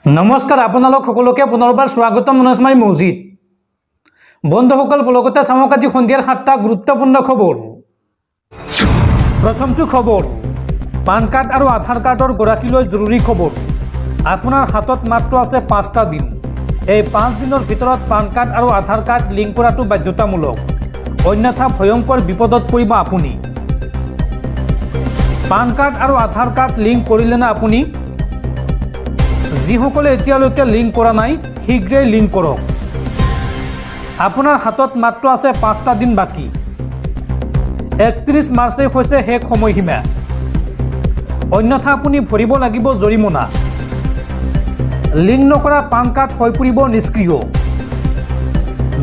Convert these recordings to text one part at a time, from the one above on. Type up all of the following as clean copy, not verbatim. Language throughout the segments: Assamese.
নমস্কাৰ আপোনালোক সকলোকে পুনৰবাৰ স্বাগতম মনস্মাই মছজিদ বন্ধুসকল লগতে চামক আজি সন্ধিয়াৰ 7টা গুৰুত্বপূৰ্ণ খবৰ। প্ৰথমটো খবৰ, পান কাৰ্ড আৰু আধাৰ কাৰ্ডৰ গৰাকীলৈ জৰুৰী খবৰ। আপোনাৰ হাতত মাত্ৰ আছে 5টা দিন। এই 5 দিনৰ ভিতৰত পান কাৰ্ড আৰু আধাৰ কাৰ্ড লিংক কৰাটো বাধ্যতামূলক, অন্যথা ভয়ংকৰ বিপদত পৰিব আপুনি। পান কাৰ্ড আৰু আধাৰ কাৰ্ড লিংক কৰিলে না আপুনি? যিসকলে এতিয়ালৈকে লিংক কৰা নাই শীঘ্ৰেই লিংক কৰক। আপোনাৰ হাতত মাত্ৰ আছে 5টা দিন বাকী। 31 মাৰ্চেই হৈছে শেষ সময়সীমা, অন্যথা আপুনি ভৰিব লাগিব জৰিমনা। লিংক নকৰা পান কাৰ্ড হৈ পৰিব নিষ্ক্ৰিয়।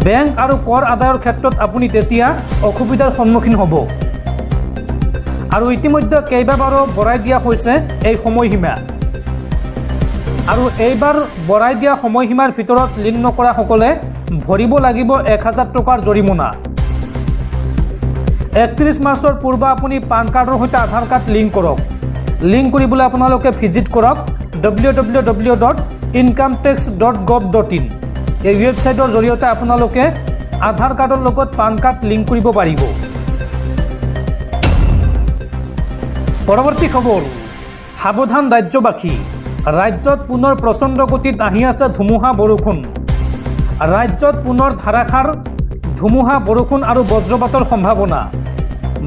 বেংক আৰু কৰ আদায়ৰ ক্ষেত্ৰত আপুনি তেতিয়া অসুবিধাৰ সন্মুখীন হ'ব। আৰু ইতিমধ্যে কেইবাবাৰো বঢ়াই দিয়া হৈছে এই সময়সীমা। আৰু এইবাৰ বঢ়াই দিয়া সময়সীমাৰ ভিতৰত লিংক নকৰাসকলে ভৰিব লাগিব 1000 টকাৰ জৰিমনা। 31 মাৰ্চৰ পূৰ্বে আপুনি পান কাৰ্ডৰ সৈতে আধাৰ কাৰ্ড লিংক কৰক। লিংক কৰিবলৈ আপোনালোকে ভিজিট কৰক www.incometax.gov.in। এই ৱেবছাইটৰ জৰিয়তে আপোনালোকে আধাৰ কাৰ্ডৰ লগত পান কাৰ্ড লিংক কৰিব পাৰিব। পৰৱৰ্তী খবৰ, সাৱধান ৰাজ্যবাসী। ৰাজ্যত পুনৰ প্ৰচণ্ড গতিত আহি আছে ধুমুহা বৰষুণ। ৰাজ্যত পুনৰ ধাৰাসাৰ ধুমুহা বৰষুণ আৰু বজ্ৰপাতৰ সম্ভাৱনা।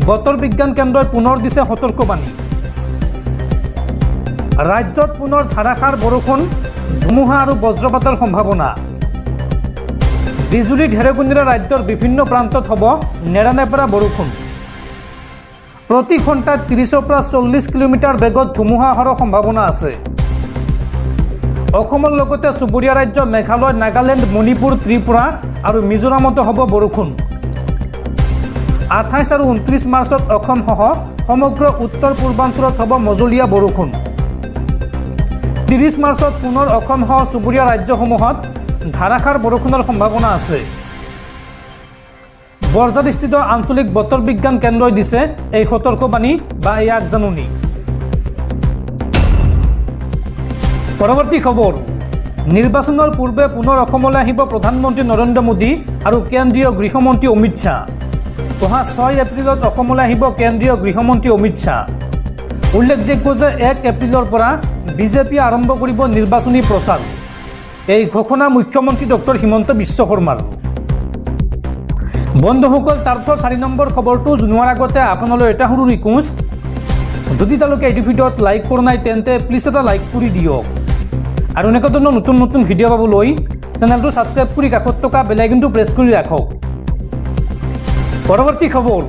বতৰ বিজ্ঞান কেন্দ্ৰই পুনৰ দিছে সতৰ্কবাণী। ৰাজ্যত পুনৰ ধাৰাসাৰ বৰষুণ, ধুমুহা আৰু বজ্ৰপাতৰ সম্ভাৱনা। বিজুলী ঢেৰেকনিৰে ৰাজ্যৰ বিভিন্ন প্ৰান্তত হ'ব নেৰানেপেৰা বৰষুণ। প্ৰতি ঘণ্টাত 30ৰ পৰা 40 কিলোমিটাৰ বেগত ধুমুহা অহাৰ সম্ভাৱনা আছে। অসমৰ লগতে চুবুৰীয়া ৰাজ্য মেঘালয়, নাগালেণ্ড, মণিপুৰ, ত্ৰিপুৰা আৰু মিজোৰামতো হ'ব বৰষুণ। 28 আৰু 29 মাৰ্চত অসমসহ সমগ্ৰ উত্তৰ পূৰ্বাঞ্চলত হ'ব মজলীয়া বৰষুণ। 30 মাৰ্চত পুনৰ অসমসহ চুবুৰীয়া ৰাজ্যসমূহত ধাৰাসাৰ বৰষুণৰ সম্ভাৱনা আছে। বৰঝাৰস্থিত আঞ্চলিক বতৰ বিজ্ঞান কেন্দ্ৰই দিছে এই সতৰ্কবাণী বা এই আগজাননী। পৰৱৰ্তী খবৰ, নিৰ্বাচনৰ পূৰ্বে পুনৰ অসমলৈ আহিব প্ৰধানমন্ত্ৰী নৰেন্দ্ৰ মোদী আৰু কেন্দ্ৰীয় গৃহমন্ত্ৰী অমিত শ্বাহ। অহা 6 এপ্ৰিলত অসমলৈ আহিব কেন্দ্ৰীয় গৃহমন্ত্ৰী অমিত শ্বাহ। উল্লেখযোগ্য যে 1 এপ্ৰিলৰ পৰা বিজেপিয়ে আৰম্ভ কৰিব নিৰ্বাচনী প্ৰচাৰ। এই ঘোষণা মুখ্যমন্ত্ৰী ডক্টৰ হিমন্ত বিশ্ব শৰ্মাৰ। বন্ধুসকল, তাৰপিছত 4 নম্বৰ খবৰটো জনোৱাৰ আগতে আপোনালৈ এটা সৰু ৰিকুৱেষ্ট, যদি তেওঁলোকে এইটো ভিডিঅ'ত লাইক কৰা নাই তেন্তে প্লিজ এটা লাইক কৰি দিয়ক। আৰু এনেকুৱা ধৰণৰ নতুন নতুন ভিডিঅ' পাবলৈ চেনেলটো ছাবস্ক্ৰাইব কৰি কাষত থকা বেল আইকনটো প্ৰেছ কৰি ৰাখক। পৰৱৰ্তী খবৰ,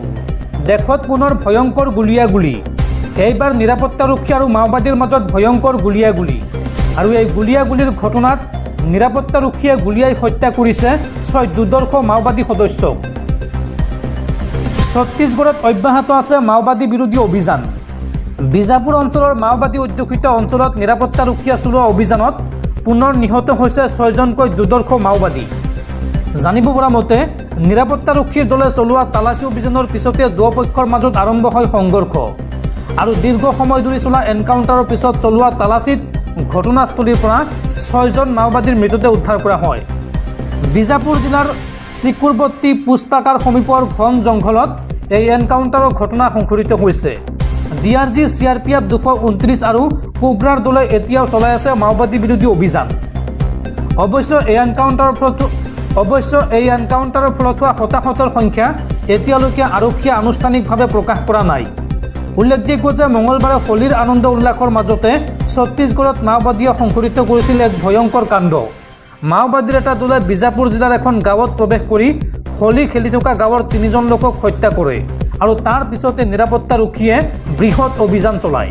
দেশত পুনৰ ভয়ংকৰ গুলীয়াগুলী। এইবাৰ নিৰাপত্তাৰক্ষী আৰু মাওবাদীৰ মাজত ভয়ংকৰ গুলীয়াগুলী। আৰু এই গুলীয়াগুলীৰ ঘটনাত নিৰাপত্তাৰক্ষীয়ে গুলীয়াই হত্যা কৰিছে 6 দুৰ্ধৰ্ষ মাওবাদী সদস্যক। ছত্তীশগড়ত অব্যাহত আছে মাওবাদী বিৰোধী অভিযান। বিজাপুৰ অঞ্চলৰ মাওবাদী অধ্যুষিত অঞ্চলত নিৰাপত্তাৰক্ষীয়ে চলোৱা অভিযানত পুনৰ নিহত হৈছে 6জনকৈ দুৰ্ধৰ্ষ মাওবাদী। জানিব পৰা মতে নিৰাপত্তাৰক্ষীৰ দলে চলোৱা তালাচী অভিযানৰ পিছতে দুয়োপক্ষৰ মাজত আৰম্ভ হয় সংঘৰ্ষ। আৰু দীৰ্ঘ সময় ধৰি চলা এনকাউণ্টাৰৰ পিছত চলোৱা তালাচীত ঘটনাস্থলীৰ পৰা 6জন মাওবাদীৰ মৃতদেহ উদ্ধাৰ কৰা হয়। বিজাপুৰ জিলাৰ চিকুৰবৰ্তী পুষ্পাকাৰ সমীপৰ ঘন জংঘলত এই এনকাউণ্টাৰৰ ঘটনা সংঘটিত হৈছে। DRG, CRPF 229 আৰু কোব্ৰাৰ দলে এতিয়াও চলাই আছে মাওবাদী বিৰোধী অভিযান। অৱশ্য এই এনকাউণ্টাৰৰ ফলত হোৱা হতাহতৰ সংখ্যা এতিয়ালৈকে আৰক্ষীয়ে আনুষ্ঠানিকভাৱে প্ৰকাশ কৰা নাই। উল্লেখযোগ্য যে মঙলবাৰে হোলীৰ আনন্দ উল্লাসৰ মাজতে ছত্তীশগড়ত মাওবাদীয়ে সংঘটিত কৰিছিল এক ভয়ংকৰ কাণ্ড। মাওবাদীৰ এটা দলে বিজাপুৰ জিলাৰ এখন গাঁৱত প্ৰৱেশ কৰি হোলী খেলি থকা গাঁৱৰ 3জন লোকক হত্যা কৰে আৰু তাৰ পিছতে নিৰাপত্তাৰক্ষীয়ে বৃহৎ অভিযান চলায়।